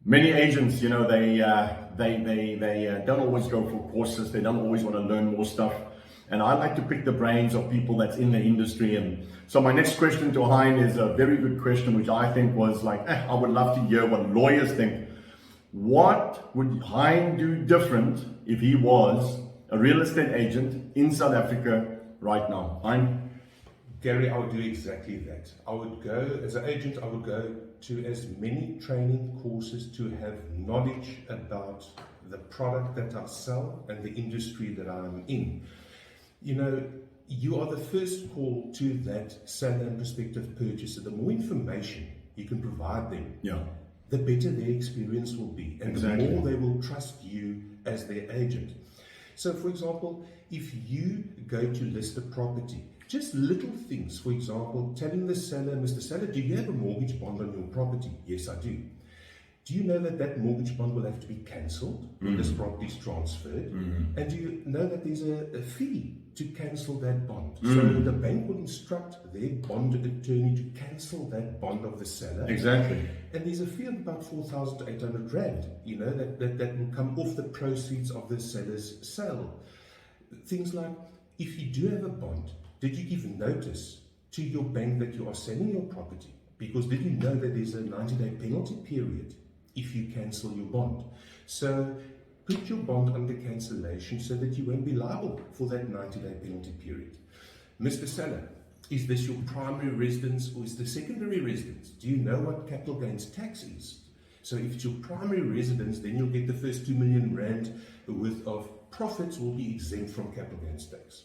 Many agents, they don't always go for courses. They don't always want to learn more stuff. And I like to pick the brains of people that's in the industry. And so my next question to Hein is a very good question, which I think was like, I would love to hear what lawyers think. What would Hein do different if he was a real estate agent in South Africa right now? Hein? Gary, I would do exactly that. I would go, as an agent, I would go to as many training courses to have knowledge about the product that I sell and the industry that I'm in. You are the first call to that seller and prospective purchaser. The more information you can provide them, the better their experience will be, and the more they will trust you as their agent. So, for example, if you go to list a property, just little things, for example, telling the seller, Mr. Seller, do you have a mortgage bond on your property? Yes, I do. Do you know that that mortgage bond will have to be cancelled when this property is transferred? And do you know that there's a fee to cancel that bond? So the bank will instruct their bond attorney to cancel that bond of the seller. Exactly. And there's a fee of about 4,800 Rand, that will come off the proceeds of the seller's sale. Things like, if you do have a bond, did you give notice to your bank that you are selling your property? Because did you know that there's a 90-day penalty period if you cancel your bond? So put your bond under cancellation so that you won't be liable for that 90-day penalty period. Mr. Seller, is this your primary residence or is the secondary residence? Do you know what capital gains tax is? So if it's your primary residence, then you'll get the first 2 million Rand worth of profits will be exempt from capital gains tax.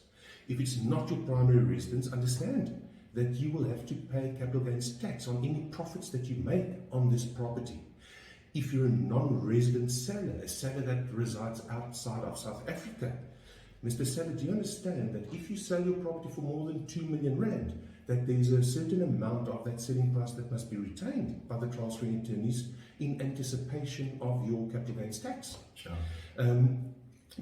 If it's not your primary residence, understand that you will have to pay capital gains tax on any profits that you make on this property. If you're a non-resident seller, a seller that resides outside of South Africa, Mr. Seller, do you understand that if you sell your property for more than 2 million Rand, that there's a certain amount of that selling price that must be retained by the transferring attorneys in anticipation of your capital gains tax? Sure.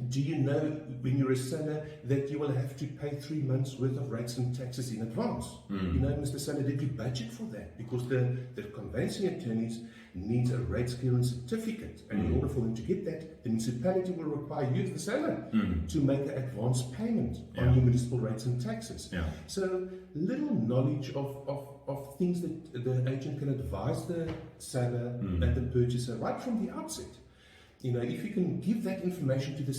Do you know, when you're a seller, that you will have to pay 3 months worth of rates and taxes in advance? Mr. Seller, did you budget for that? Because the conveyancing attorneys needs a rates clearance certificate, and in order for them to get that, the municipality will require you, the seller, to make an advance payment on your municipal rates and taxes. So little knowledge of things that the agent can advise the seller and the purchaser right from the outset. If you can give that information to the